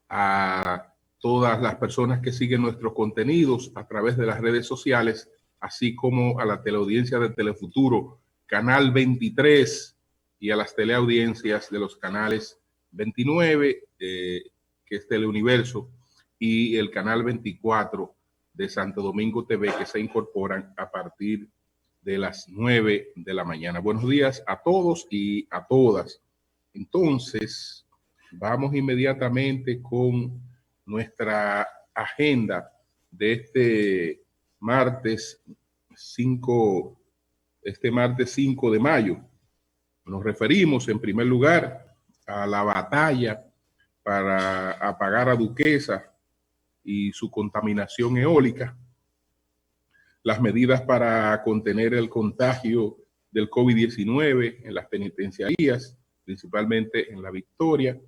a todas las personas que siguen nuestros contenidos a través de las redes sociales, así como a la teleaudiencia de Telefuturo, Canal 23, y a las teleaudiencias de los canales 29, que es Teleuniverso, y el Canal 24 de Santo Domingo TV, que se incorporan a partir de las 9 de la mañana. Buenos días a todos y a todas. Entonces, vamos inmediatamente con nuestra agenda de este martes 5 de mayo. Nos referimos en primer lugar a la batalla para apagar a Duquesa y su contaminación eólica, las medidas para contener el contagio del COVID-19 en las penitenciarías, principalmente en La Victoria,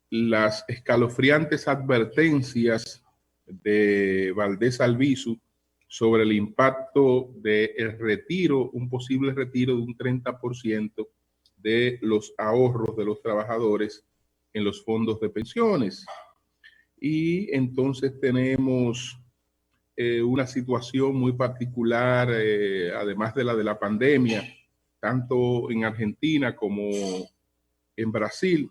las escalofriantes advertencias de Valdés Albizu sobre el impacto del retiro, un posible retiro de un 30% de los ahorros de los trabajadores en los fondos de pensiones. Y entonces tenemos una situación muy particular, además de la pandemia, tanto en Argentina como en Brasil,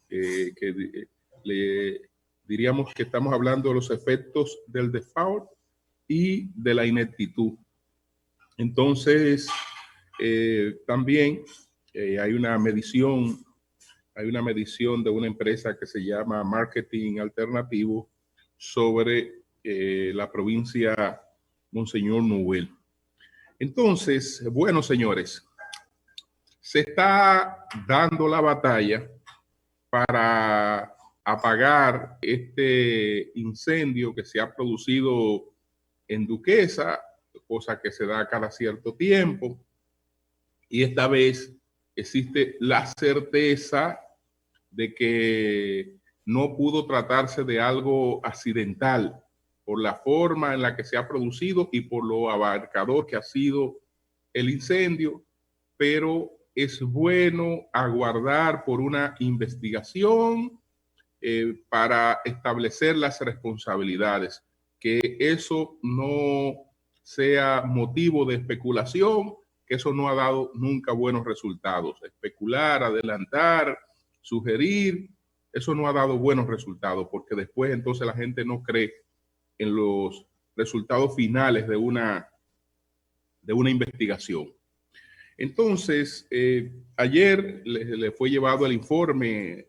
que le diríamos que estamos hablando de los efectos del default y de la ineptitud. Entonces, también hay una medición de una empresa que se llama Marketing Alternativo sobre la provincia Monseñor Noel. Entonces, bueno, señores, se está dando la batalla para apagar este incendio que se ha producido en Duquesa, cosa que se da cada cierto tiempo, y esta vez existe la certeza de que no pudo tratarse de algo accidental por la forma en la que se ha producido y por lo abarcador que ha sido el incendio, pero es bueno aguardar por una investigación para establecer las responsabilidades, que eso no sea motivo de especulación, que eso no ha dado nunca buenos resultados. Especular, adelantar, sugerir, eso no ha dado buenos resultados, porque después entonces la gente no cree en los resultados finales de una investigación. Entonces, ayer le fue llevado el informe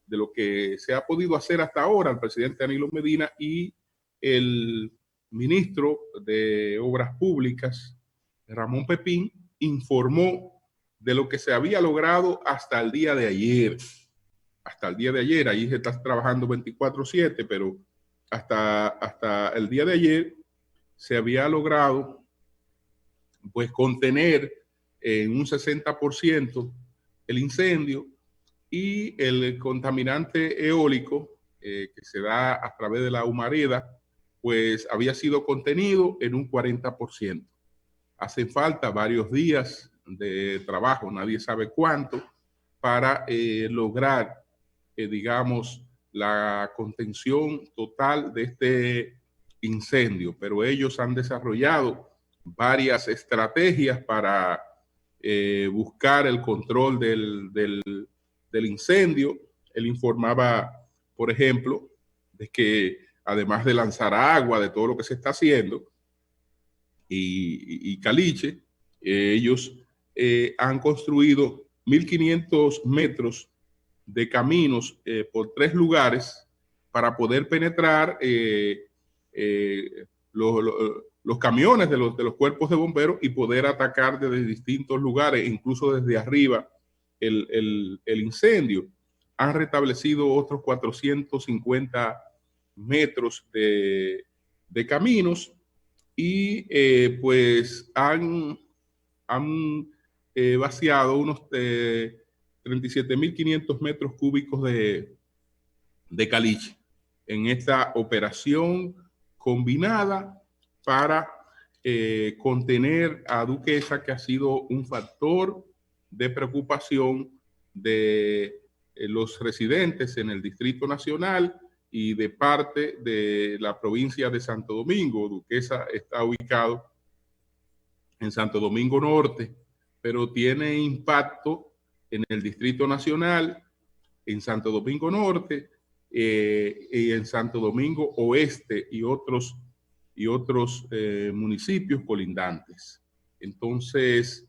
de lo que se ha podido hacer hasta ahora al presidente Danilo Medina, y el ministro de Obras Públicas, Ramón Pepín, informó de lo que se había logrado hasta el día de ayer. Hasta el día de ayer, ahí se está trabajando 24/7, pero hasta el día de ayer se había logrado pues contener en un 60% el incendio, y el contaminante eólico que se da a través de la humareda pues había sido contenido en un 40%. Hacen falta varios días de trabajo, nadie sabe cuánto, para lograr, digamos, la contención total de este incendio, pero ellos han desarrollado varias estrategias para buscar el control del incendio. Él informaba, por ejemplo, de que además de lanzar agua, de todo lo que se está haciendo, y caliche, ellos han construido 1.500 metros de caminos por 3 lugares para poder penetrar los camiones de los cuerpos de bomberos y poder atacar desde distintos lugares, incluso desde arriba, el incendio. Han restablecido otros 450 metros de caminos, y pues han vaciado unos 37.500 metros cúbicos de caliche en esta operación combinada para contener a Duquesa, que ha sido un factor de preocupación de los residentes en el Distrito Nacional y de parte de la provincia de Santo Domingo. Duquesa está ubicado en Santo Domingo Norte, pero tiene impacto en el Distrito Nacional, en Santo Domingo Norte y en Santo Domingo Oeste y otros municipios colindantes. Entonces,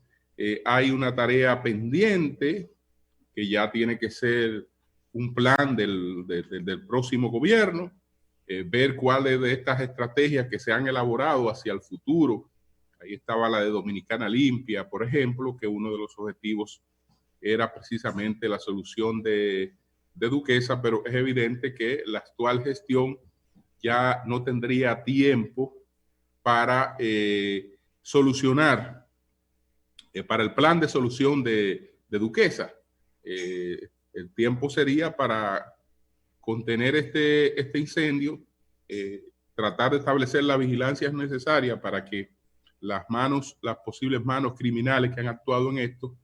hay una tarea pendiente que ya tiene que ser un plan del próximo gobierno, ver cuáles de estas estrategias que se han elaborado hacia el futuro. Ahí estaba la de Dominicana Limpia, por ejemplo, que uno de los objetivos era precisamente la solución de Duquesa, pero es evidente que la actual gestión ya no tendría tiempo para solucionar, para el plan de solución de Duquesa. El tiempo sería para contener este incendio, tratar de establecer la vigilancia necesaria para que las posibles manos criminales que han actuado en esto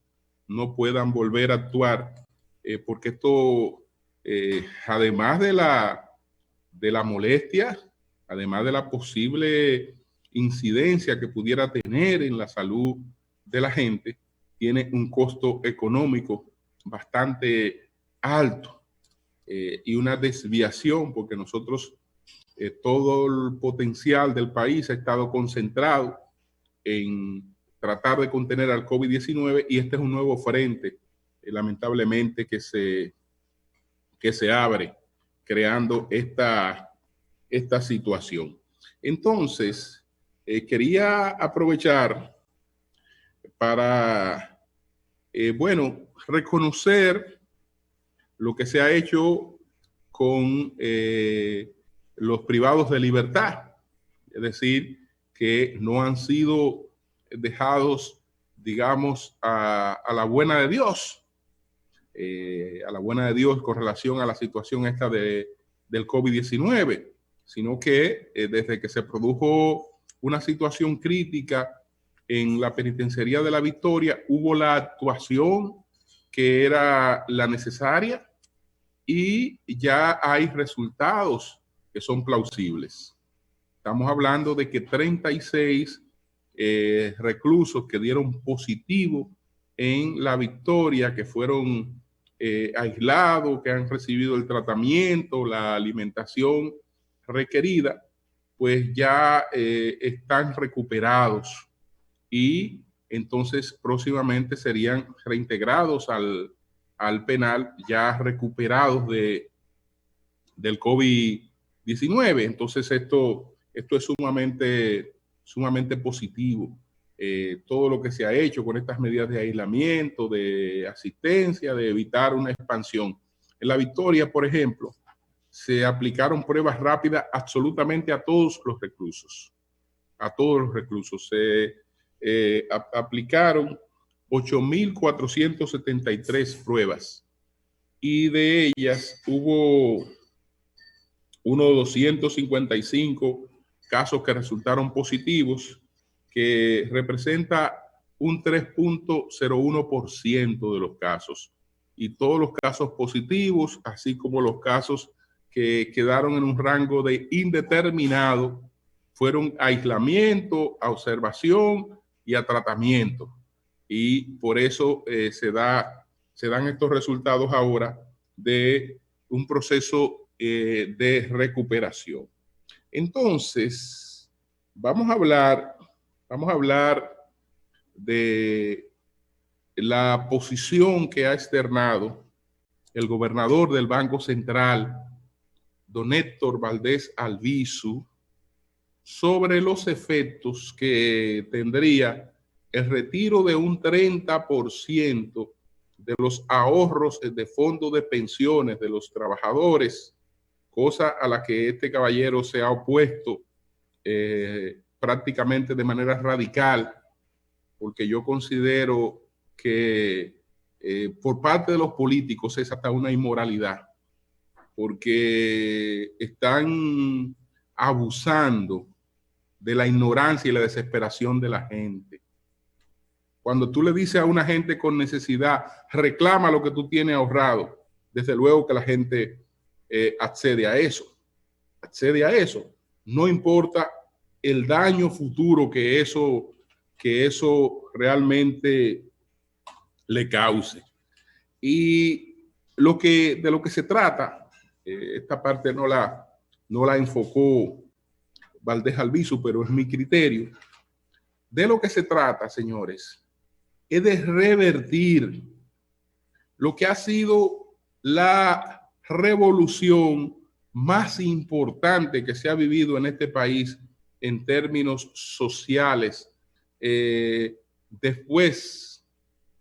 no puedan volver a actuar, porque esto, además de la molestia, además de la posible incidencia que pudiera tener en la salud de la gente, tiene un costo económico bastante alto y una desviación, porque nosotros, todo el potencial del país ha estado concentrado en tratar de contener al COVID-19 y este es un nuevo frente, lamentablemente, que se abre creando esta situación. Entonces, quería aprovechar para, reconocer lo que se ha hecho con los privados de libertad, es decir, que no han sido dejados, digamos, a la buena de Dios, con relación a la situación esta del COVID-19, sino que desde que se produjo una situación crítica en la penitenciaría de La Victoria, hubo la actuación que era la necesaria y ya hay resultados que son plausibles. Estamos hablando de que 36 reclusos que dieron positivo en La Victoria, que fueron aislados, que han recibido el tratamiento, la alimentación requerida, pues ya están recuperados y entonces próximamente serían reintegrados al penal, ya recuperados del COVID-19. Entonces esto es sumamente positivo. Todo lo que se ha hecho con estas medidas de aislamiento, de asistencia, de evitar una expansión. En La Victoria, por ejemplo, se aplicaron pruebas rápidas absolutamente a todos los reclusos. A todos los reclusos. Se aplicaron 8.473 pruebas y de ellas hubo unos 255 casos que resultaron positivos, que representa un 3.01% de los casos. Y todos los casos positivos, así como los casos que quedaron en un rango de indeterminado, fueron a aislamiento, a observación y a tratamiento. Y por eso se dan estos resultados ahora de un proceso de recuperación. Entonces, vamos a hablar de la posición que ha externado el gobernador del Banco Central, don Héctor Valdés Albizu, sobre los efectos que tendría el retiro de un 30% de los ahorros de fondos de pensiones de los trabajadores, cosa a la que este caballero se ha opuesto prácticamente de manera radical, porque yo considero que por parte de los políticos es hasta una inmoralidad, porque están abusando de la ignorancia y la desesperación de la gente. Cuando tú le dices a una gente con necesidad, reclama lo que tú tienes ahorrado, desde luego que la gente accede a eso. Accede a eso. No importa el daño futuro que eso realmente le cause. Y de lo que se trata, esta parte no la enfocó Valdés Albizu, pero es mi criterio. De lo que se trata, señores, es de revertir lo que ha sido la revolución más importante que se ha vivido en este país en términos sociales después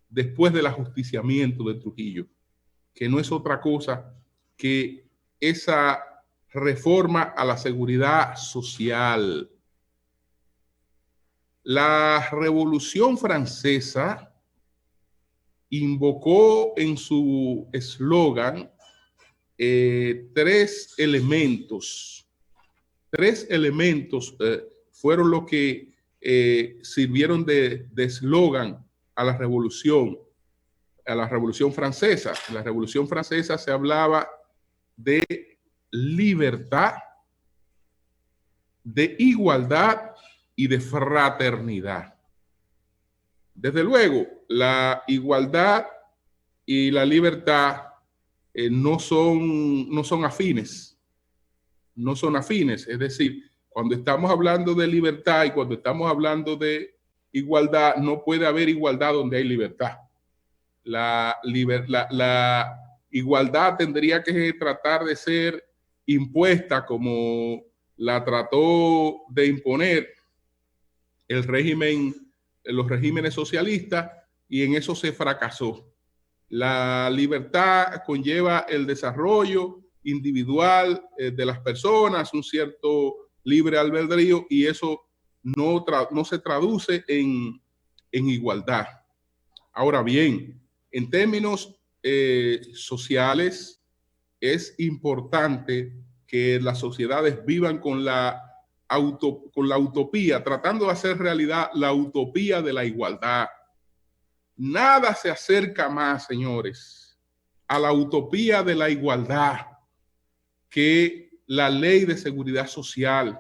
del ajusticiamiento de Trujillo, que no es otra cosa que esa reforma a la seguridad social. La Revolución Francesa invocó en su eslogan tres elementos. Tres elementos fueron los que sirvieron de eslogan a la Revolución Francesa. En la Revolución Francesa se hablaba de libertad, de igualdad y de fraternidad. Desde luego, la igualdad y la libertad no son afines. No son afines. Es decir, cuando estamos hablando de libertad y cuando estamos hablando de igualdad, no puede haber igualdad donde hay libertad. La igualdad tendría que tratar de ser impuesta como la trató de imponer los regímenes socialistas, y en eso se fracasó. La libertad conlleva el desarrollo individual de las personas, un cierto libre albedrío, y eso no se traduce en igualdad. Ahora bien, en términos sociales, es importante que las sociedades vivan con la utopía, tratando de hacer realidad la utopía de la igualdad. Nada se acerca más, señores, a la utopía de la igualdad que la ley de seguridad social,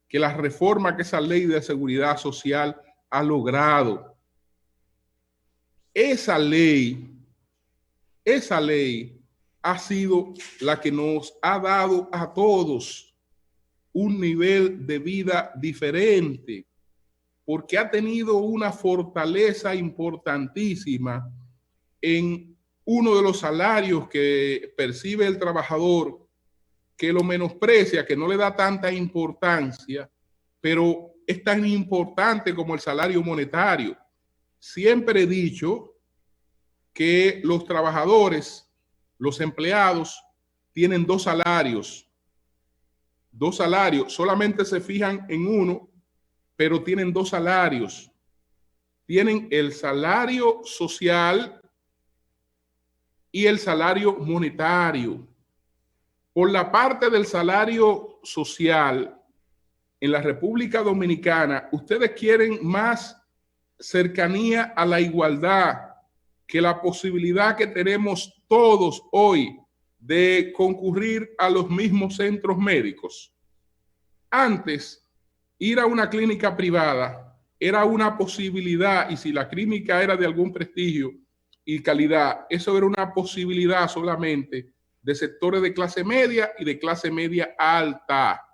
que la reforma que esa ley de seguridad social ha logrado. Esa ley ha sido la que nos ha dado a todos un nivel de vida diferente, porque ha tenido una fortaleza importantísima en uno de los salarios que percibe el trabajador, que lo menosprecia, que no le da tanta importancia, pero es tan importante como el salario monetario. Siempre he dicho que los trabajadores, los empleados, tienen dos salarios, solamente se fijan en uno, pero tienen dos salarios. Tienen el salario social y el salario monetario. Por la parte del salario social, en la República Dominicana, ustedes quieren más cercanía a la igualdad que la posibilidad que tenemos todos hoy de concurrir a los mismos centros médicos. Antes, ir a una clínica privada era una posibilidad, y si la clínica era de algún prestigio y calidad, eso era una posibilidad solamente de sectores de clase media y de clase media alta.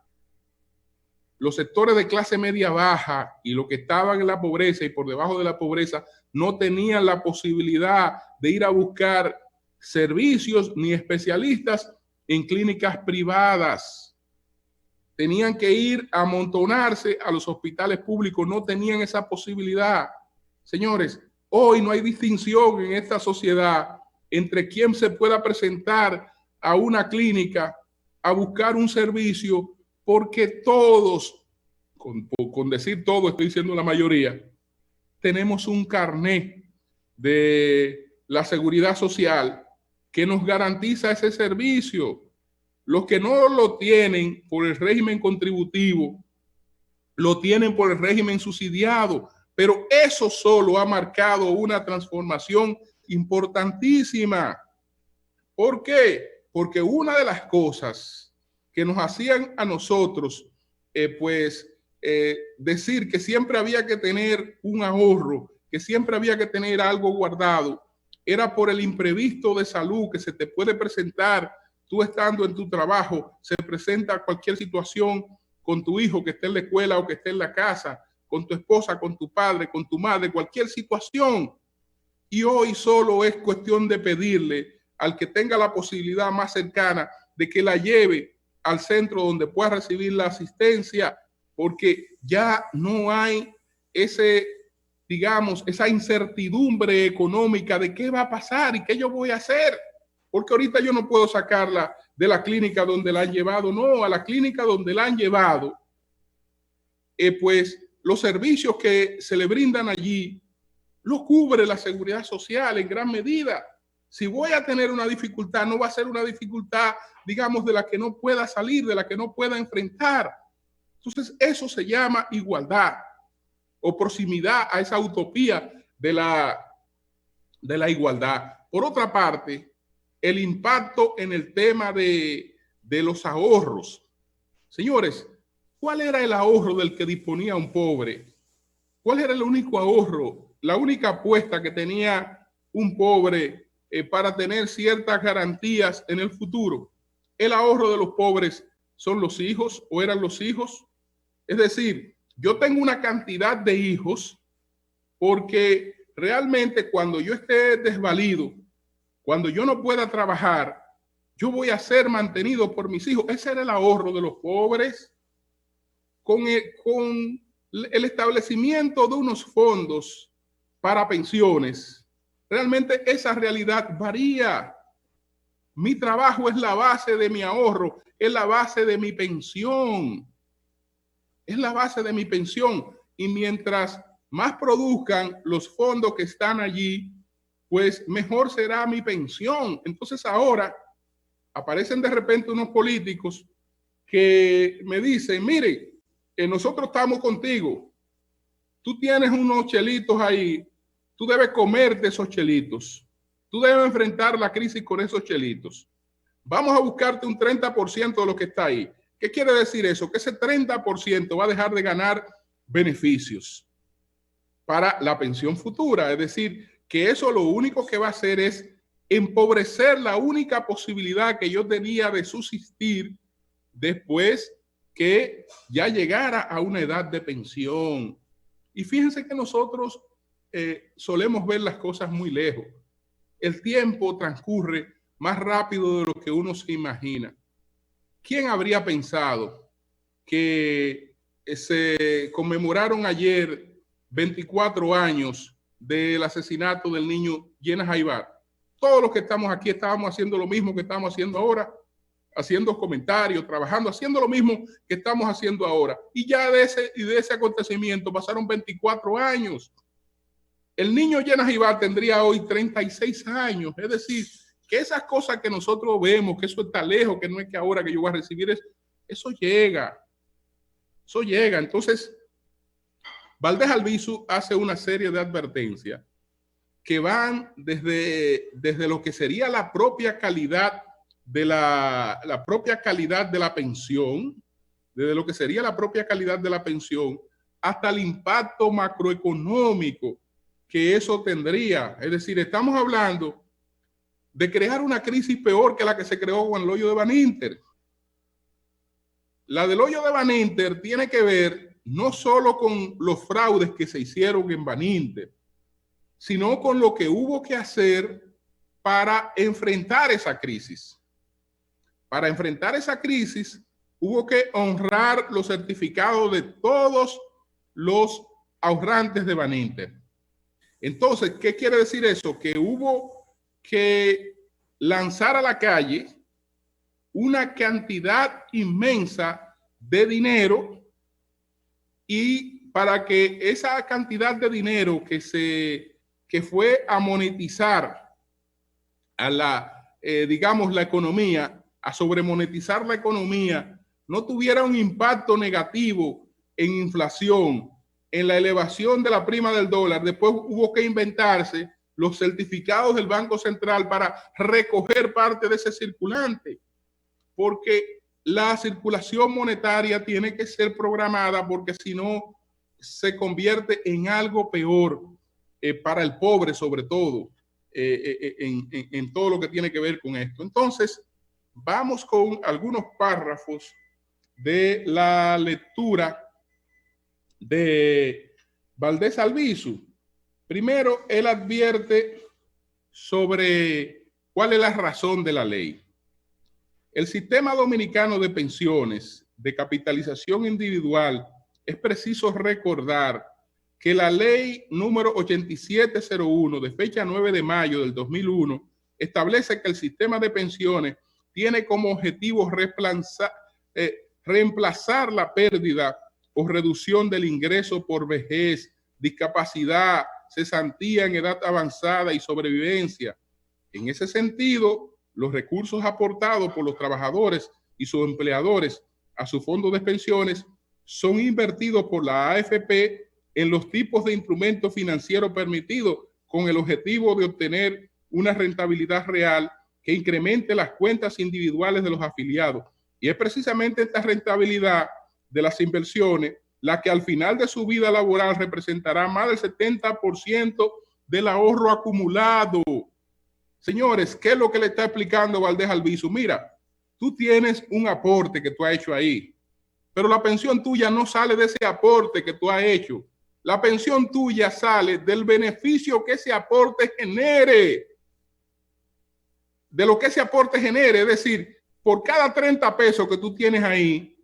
Los sectores de clase media baja y los que estaban en la pobreza y por debajo de la pobreza no tenían la posibilidad de ir a buscar servicios ni especialistas en clínicas privadas. Tenían que ir a amontonarse a los hospitales públicos, no tenían esa posibilidad. Señores, hoy no hay distinción en esta sociedad entre quién se pueda presentar a una clínica a buscar un servicio, porque todos, con decir todo, estoy diciendo la mayoría, tenemos un carnet de la seguridad social que nos garantiza ese servicio. Los que no lo tienen por el régimen contributivo, lo tienen por el régimen subsidiado, pero eso solo ha marcado una transformación importantísima. ¿Por qué? Porque una de las cosas que nos hacían a nosotros, decir que siempre había que tener un ahorro, que siempre había que tener algo guardado, era por el imprevisto de salud que se te puede presentar tú estando en tu trabajo, se presenta cualquier situación con tu hijo que esté en la escuela o que esté en la casa, con tu esposa, con tu padre, con tu madre, cualquier situación. Y hoy solo es cuestión de pedirle al que tenga la posibilidad más cercana de que la lleve al centro donde pueda recibir la asistencia, porque ya no hay esa incertidumbre económica de qué va a pasar y qué yo voy a hacer. Porque ahorita yo no puedo sacarla de la clínica donde la han llevado, no, a la clínica donde la han llevado, pues los servicios que se le brindan allí lo cubre la seguridad social en gran medida. Si voy a tener una dificultad, no va a ser una dificultad, digamos, de la que no pueda salir, de la que no pueda enfrentar. Entonces, eso se llama igualdad o proximidad a esa utopía de la igualdad. Por otra parte, el impacto en el tema de los ahorros. Señores, ¿cuál era el ahorro del que disponía un pobre? ¿Cuál era el único ahorro, la única apuesta que tenía un pobre para tener ciertas garantías en el futuro? El ahorro de los pobres son los hijos o eran los hijos. Es decir, yo tengo una cantidad de hijos porque realmente cuando yo esté desvalido, cuando yo no pueda trabajar, yo voy a ser mantenido por mis hijos. Ese era el ahorro de los pobres. Con el establecimiento de unos fondos para pensiones, realmente esa realidad varía. Mi trabajo es la base de mi ahorro, es la base de mi pensión. Es la base de mi pensión. Y mientras más produzcan los fondos que están allí, pues mejor será mi pensión. Entonces ahora aparecen de repente unos políticos que me dicen, mire, nosotros estamos contigo, tú tienes unos chelitos ahí, tú debes comerte esos chelitos, tú debes enfrentar la crisis con esos chelitos, vamos a buscarte un 30% de lo que está ahí. ¿Qué quiere decir eso? Que ese 30% va a dejar de ganar beneficios para la pensión futura, es decir, que eso lo único que va a hacer es empobrecer la única posibilidad que yo tenía de subsistir después que ya llegara a una edad de pensión. Y fíjense que nosotros solemos ver las cosas muy lejos. El tiempo transcurre más rápido de lo que uno se imagina. ¿Quién habría pensado que se conmemoraron ayer 24 años del asesinato del niño Llenas Jaibar? Todos los que estamos aquí estábamos haciendo lo mismo que estamos haciendo ahora, haciendo comentarios, trabajando, haciendo lo mismo que estamos haciendo ahora. Y ya de ese acontecimiento pasaron 24 años. El niño Llenas Jaibar tendría hoy 36 años. Es decir, que esas cosas que nosotros vemos, que eso está lejos, que no es que ahora que yo voy a recibir eso llega. Eso llega. Entonces, Valdés Albizu hace una serie de advertencias que van desde lo que sería la propia calidad de la propia calidad de la pensión, desde lo que sería la propia calidad de la pensión, hasta el impacto macroeconómico que eso tendría. Es decir, estamos hablando de crear una crisis peor que la que se creó con el hoyo de Baninter. La del hoyo de Baninter tiene que ver no solo con los fraudes que se hicieron en Baninter, sino con lo que hubo que hacer para enfrentar esa crisis. Para enfrentar esa crisis, hubo que honrar los certificados de todos los ahorrantes de Baninter. Entonces, ¿qué quiere decir eso? Que hubo que lanzar a la calle una cantidad inmensa de dinero, y para que esa cantidad de dinero que fue a monetizar a la economía, a sobremonetizar la economía, no tuviera un impacto negativo en inflación, en la elevación de la prima del dólar. Después hubo que inventarse los certificados del Banco Central para recoger parte de ese circulante, porque la circulación monetaria tiene que ser programada, porque si no se convierte en algo peor para el pobre, sobre todo, en todo lo que tiene que ver con esto. Entonces, vamos con algunos párrafos de la lectura de Valdés Albizu. Primero, él advierte sobre cuál es la razón de la ley. El sistema dominicano de pensiones de capitalización individual, es preciso recordar que la ley número 8701 de fecha 9 de mayo del 2001 establece que el sistema de pensiones tiene como objetivo reemplazar la pérdida o reducción del ingreso por vejez, discapacidad, cesantía en edad avanzada y sobrevivencia. En ese sentido, los recursos aportados por los trabajadores y sus empleadores a su fondo de pensiones son invertidos por la AFP en los tipos de instrumentos financieros permitidos con el objetivo de obtener una rentabilidad real que incremente las cuentas individuales de los afiliados. Y es precisamente esta rentabilidad de las inversiones la que al final de su vida laboral representará más del 70% del ahorro acumulado. Señores, ¿qué es lo que le está explicando Valdés Albizu? Mira, tú tienes un aporte que tú has hecho ahí, pero la pensión tuya no sale de ese aporte que tú has hecho. La pensión tuya sale del beneficio que ese aporte genere. De lo que ese aporte genere, es decir, por cada 30 pesos que tú tienes ahí,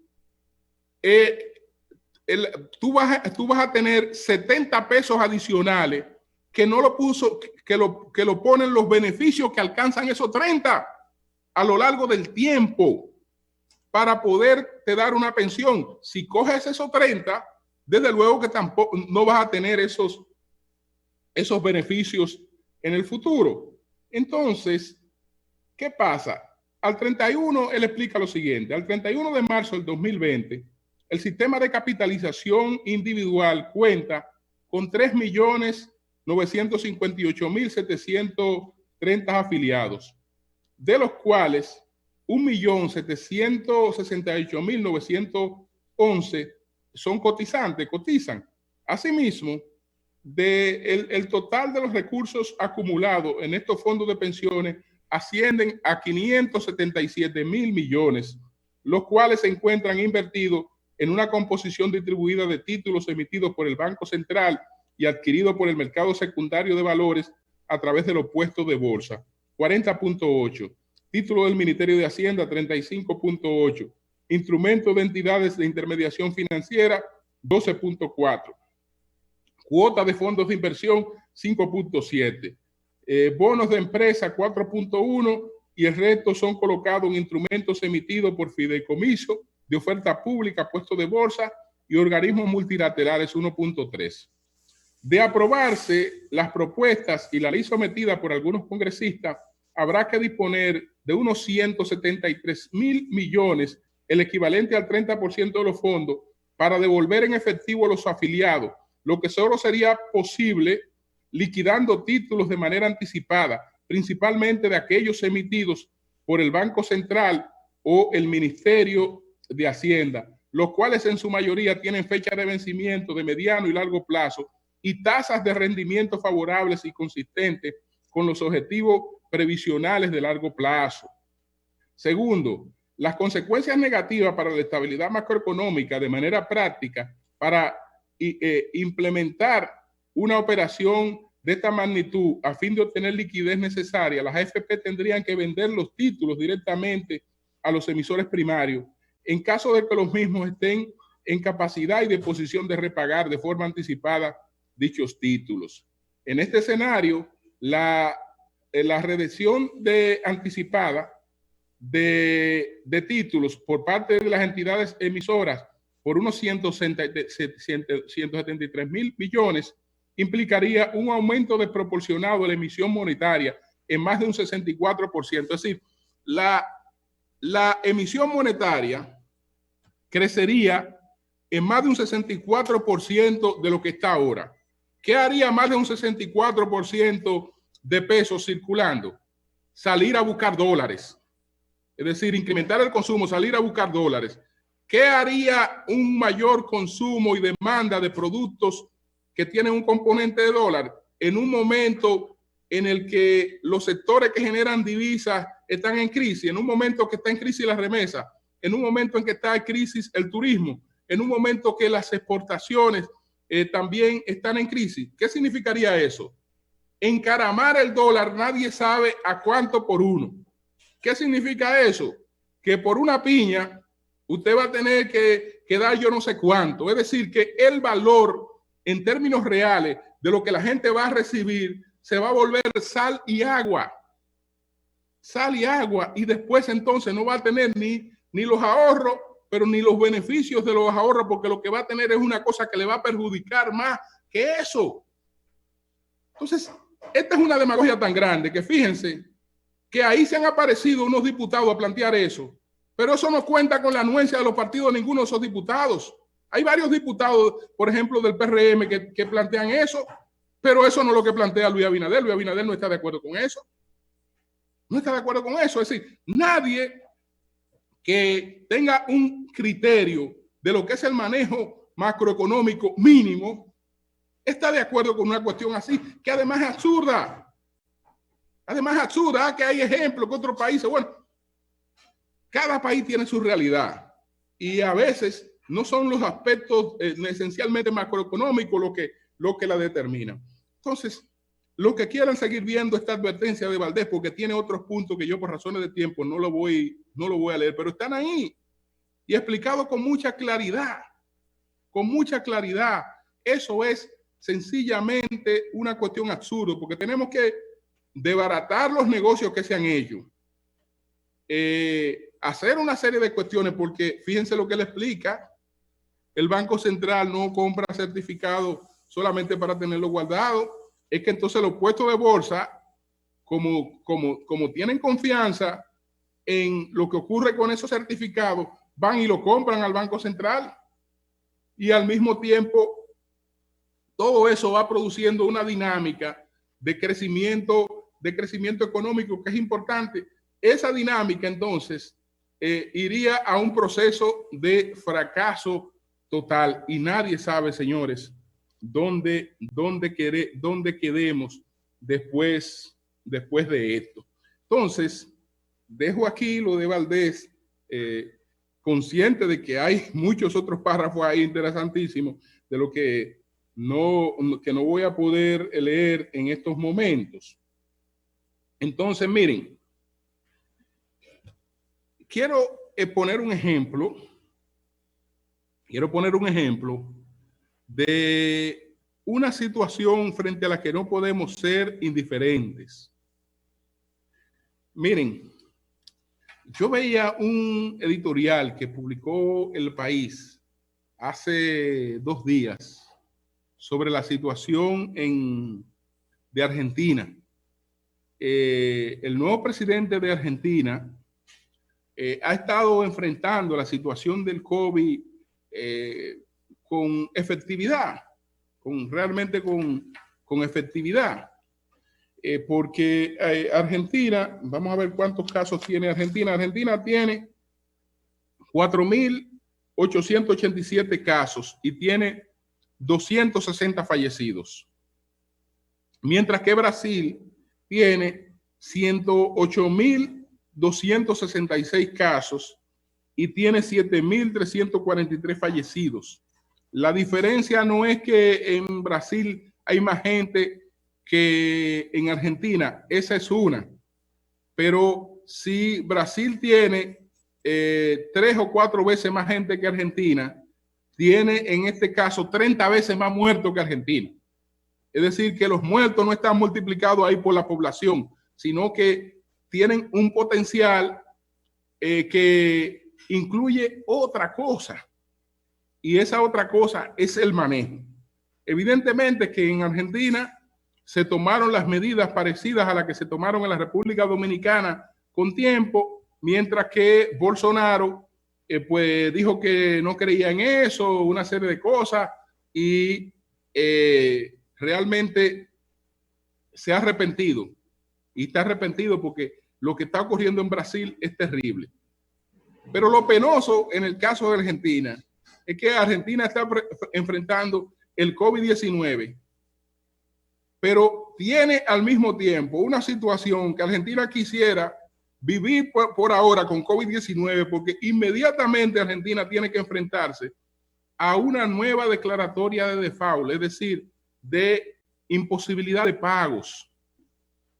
tú vas a tener 70 pesos adicionales que no lo puso, que lo ponen los beneficios que alcanzan esos 30 a lo largo del tiempo para poder te dar una pensión. Si coges esos 30, desde luego que tampoco no vas a tener esos beneficios en el futuro. Entonces, ¿qué pasa? Al 31, él explica lo siguiente. Al 31 de marzo del 2020, el sistema de capitalización individual cuenta con 3.958.730 afiliados, de los cuales 1.768.911 son cotizan. Asimismo, el total de los recursos acumulados en estos fondos de pensiones ascienden a 577.000 millones, los cuales se encuentran invertidos en una composición distribuida de títulos emitidos por el Banco Central y adquiridos por el mercado secundario de valores a través de los puestos de bolsa, 40.8, título del Ministerio de Hacienda, 35.8, instrumentos de entidades de intermediación financiera, 12.4, cuota de fondos de inversión, 5.7, bonos de empresa, 4.1, y el resto son colocados en instrumentos emitidos por fideicomiso de oferta pública, puestos de bolsa y organismos multilaterales, 1.3. De aprobarse las propuestas y la ley sometida por algunos congresistas, habrá que disponer de unos 173.000 millones, el equivalente al 30% de los fondos, para devolver en efectivo a los afiliados, lo que solo sería posible liquidando títulos de manera anticipada, principalmente de aquellos emitidos por el Banco Central o el Ministerio de Hacienda, los cuales en su mayoría tienen fecha de vencimiento de mediano y largo plazo y tasas de rendimiento favorables y consistentes con los objetivos previsionales de largo plazo. Segundo, las consecuencias negativas para la estabilidad macroeconómica de manera práctica para implementar una operación de esta magnitud a fin de obtener liquidez necesaria, las AFP tendrían que vender los títulos directamente a los emisores primarios en caso de que los mismos estén en capacidad y disposición de repagar de forma anticipada dichos títulos. En este escenario, la redención anticipada de títulos por parte de las entidades emisoras por unos 173.000 millones implicaría un aumento desproporcionado de la emisión monetaria en más de un 64%. Es decir, la emisión monetaria crecería en más de un 64% de lo que está ahora. ¿Qué haría más de un 64% de pesos circulando, salir a buscar dólares. Es decir, incrementar el consumo, salir a buscar dólares. ¿Qué haría un mayor consumo y demanda de productos que tienen un componente de dólar en un momento en el que los sectores que generan divisas están en crisis, en un momento que está en crisis la remesa, en un momento en que está en crisis el turismo, en un momento que las exportaciones también están en crisis? ¿Qué significaría eso? Encaramar el dólar, nadie sabe a cuánto por uno. ¿Qué significa eso? Que por una piña usted va a tener que dar yo no sé cuánto. Es decir, que el valor en términos reales de lo que la gente va a recibir se va a volver sal y agua. Sal y agua. Y después entonces no va a tener ni los ahorros, pero ni los beneficios de los ahorros, porque lo que va a tener es una cosa que le va a perjudicar más que eso. Entonces, esta es una demagogia tan grande que fíjense que ahí se han aparecido unos diputados a plantear eso, pero eso no cuenta con la anuencia de los partidos de ninguno de esos diputados. Hay varios diputados, por ejemplo, del PRM que plantean eso, pero eso no es lo que plantea Luis Abinader. Luis Abinader no está de acuerdo con eso. No está de acuerdo con eso. Es decir, nadie que tenga un criterio de lo que es el manejo macroeconómico mínimo está de acuerdo con una cuestión así, que además es absurda. Además es absurda, que hay ejemplos que otros países, bueno, cada país tiene su realidad y a veces no son los aspectos esencialmente macroeconómicos lo que la determinan. Entonces, los que quieran seguir viendo esta advertencia de Valdés, porque tiene otros puntos que yo por razones de tiempo no lo voy a leer, pero están ahí y explicado con mucha claridad, con mucha claridad. Eso es sencillamente una cuestión absurda, porque tenemos que desbaratar los negocios que se han hecho, hacer una serie de cuestiones, porque fíjense lo que le explica, el Banco Central no compra certificados solamente para tenerlo guardado, es que entonces los puestos de bolsa, como tienen confianza en lo que ocurre con esos certificados, van y lo compran al Banco Central y al mismo tiempo todo eso va produciendo una dinámica de crecimiento económico que es importante. Esa dinámica entonces iría a un proceso de fracaso total y nadie sabe, señores, dónde quedemos después de esto. Entonces, dejo aquí lo de Valdés, consciente de que hay muchos otros párrafos ahí interesantísimos de lo que no voy a poder leer en estos momentos. Entonces, miren, quiero poner un ejemplo de una situación frente a la que no podemos ser indiferentes. Miren, yo veía un editorial que publicó El País hace 2 días sobre la situación de Argentina. El nuevo presidente de Argentina ha estado enfrentando la situación del COVID con efectividad, realmente con efectividad. Porque Argentina, vamos a ver cuántos casos tiene Argentina. Argentina tiene 4.887 casos y tiene 260 fallecidos. Mientras que Brasil tiene 108.266 casos y tiene 7.343 fallecidos. La diferencia no es que en Brasil hay más gente que en Argentina, esa es una. Pero si Brasil tiene 3 o 4 veces más gente que Argentina, tiene en este caso 30 veces más muertos que Argentina. Es decir, que los muertos no están multiplicados ahí por la población, sino que tienen un potencial que incluye otra cosa. Y esa otra cosa es el manejo. Evidentemente que en Argentina se tomaron las medidas parecidas a las que se tomaron en la República Dominicana con tiempo, mientras que Bolsonaro pues dijo que no creía en eso, una serie de cosas, y realmente se ha arrepentido. Y está arrepentido porque lo que está ocurriendo en Brasil es terrible. Pero lo penoso en el caso de Argentina es que Argentina está enfrentando el COVID-19, pero tiene al mismo tiempo una situación que Argentina quisiera vivir por ahora con COVID-19, porque inmediatamente Argentina tiene que enfrentarse a una nueva declaratoria de default, es decir, de imposibilidad de pagos,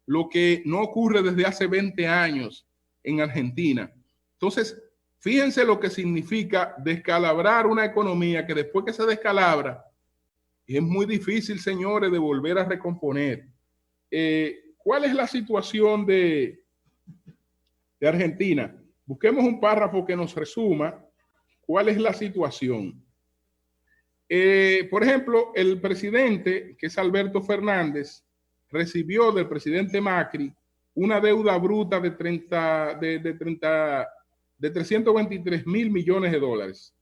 lo que no ocurre desde hace 20 años en Argentina. Entonces, fíjense lo que significa descalabrar una economía que después que se descalabra, es muy difícil, señores, de volver a recomponer. ¿Cuál es la situación de Argentina? Busquemos un párrafo que nos resuma cuál es la situación. Por ejemplo, el presidente, que es Alberto Fernández, recibió del presidente Macri una deuda bruta de 323 mil millones de dólares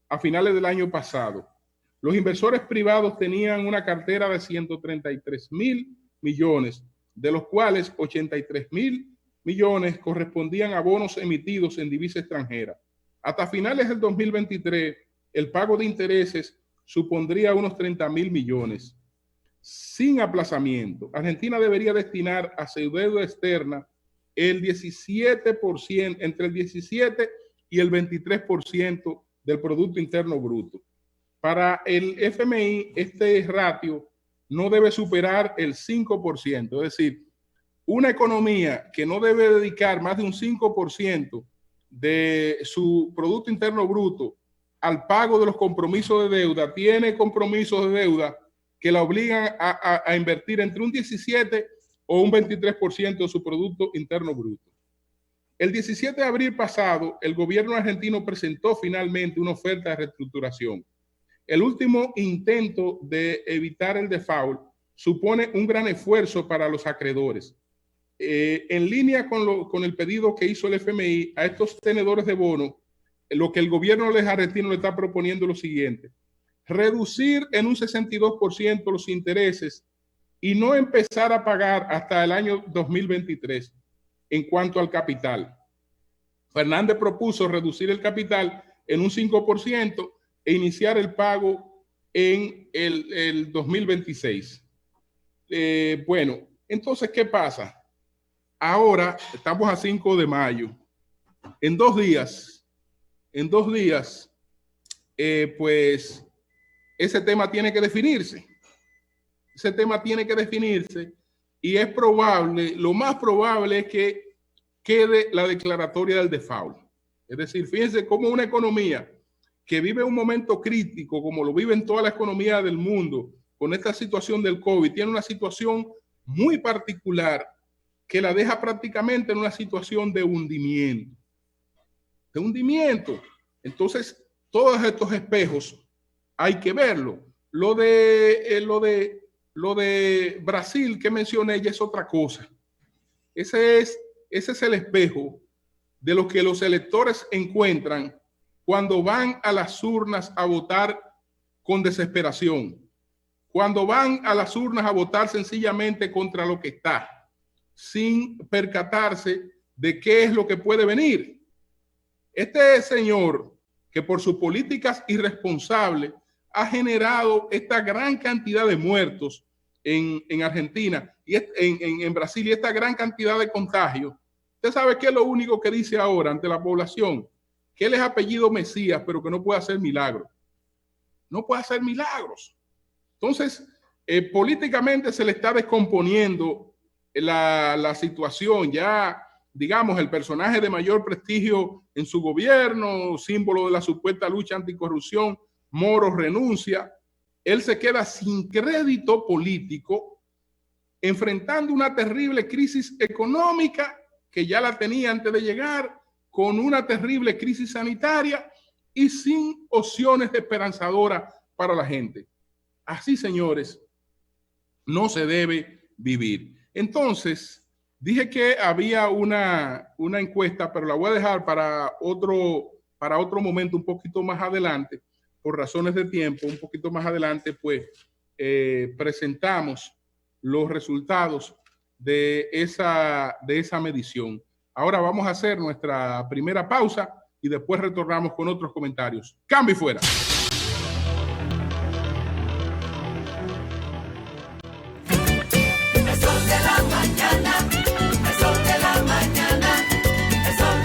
a finales del año pasado. Los inversores privados tenían una cartera de 133 mil millones, de los cuales 83 mil millones correspondían a bonos emitidos en divisa extranjera. Hasta finales del 2023, el pago de intereses supondría unos 30 mil millones. Sin aplazamiento, Argentina debería destinar a su deuda externa el 17%, entre el 17 y el 23% del Producto Interno Bruto. Para el FMI, este ratio no debe superar el 5%, es decir, una economía que no debe dedicar más de un 5% de su Producto Interno Bruto al pago de los compromisos de deuda, tiene compromisos de deuda que la obligan a invertir entre un 17 o un 23% de su Producto Interno Bruto. El 17 de abril pasado, el gobierno argentino presentó finalmente una oferta de reestructuración. El último intento de evitar el default supone un gran esfuerzo para los acreedores. En línea con el pedido que hizo el FMI a estos tenedores de bonos, lo que el gobierno argentino le está proponiendo es lo siguiente: reducir en un 62% los intereses y no empezar a pagar hasta el año 2023 en cuanto al capital. Fernández propuso reducir el capital en un 5% e iniciar el pago en el 2026. Bueno, entonces, ¿qué pasa? Ahora estamos a 5 de mayo. En dos días, pues ese tema tiene que definirse. Ese tema tiene que definirse y es probable, lo más probable es que quede la declaratoria del default. Es decir, fíjense cómo una economía que vive un momento crítico, como lo viven todas las economías del mundo, con esta situación del COVID, tiene una situación muy particular que la deja prácticamente en una situación de hundimiento. De hundimiento. Entonces, todos estos espejos hay que verlo. Lo de Brasil que mencioné ya es otra cosa. Ese es el espejo de lo que los electores encuentran cuando van a las urnas a votar con desesperación, cuando van a las urnas a votar sencillamente contra lo que está, sin percatarse de qué es lo que puede venir. Este señor, que por sus políticas irresponsables ha generado esta gran cantidad de muertos en Argentina y en Brasil, y esta gran cantidad de contagios, ¿usted sabe qué es lo único que dice ahora ante la población? Que él es apellido Mesías, pero que no puede hacer milagros. No puede hacer milagros. Entonces, políticamente se le está descomponiendo la situación. Ya, digamos, el personaje de mayor prestigio en su gobierno, símbolo de la supuesta lucha anticorrupción, Moro, renuncia. Él se queda sin crédito político, enfrentando una terrible crisis económica que ya la tenía antes de llegar, con una terrible crisis sanitaria y sin opciones esperanzadoras para la gente. Así, señores, no se debe vivir. Entonces, dije que había una encuesta, pero la voy a dejar para otro momento, un poquito más adelante, por razones de tiempo. Un poquito más adelante, pues, presentamos los resultados de esa medición. Ahora vamos a hacer nuestra primera pausa y después retornamos con otros comentarios. ¡Cambio y fuera!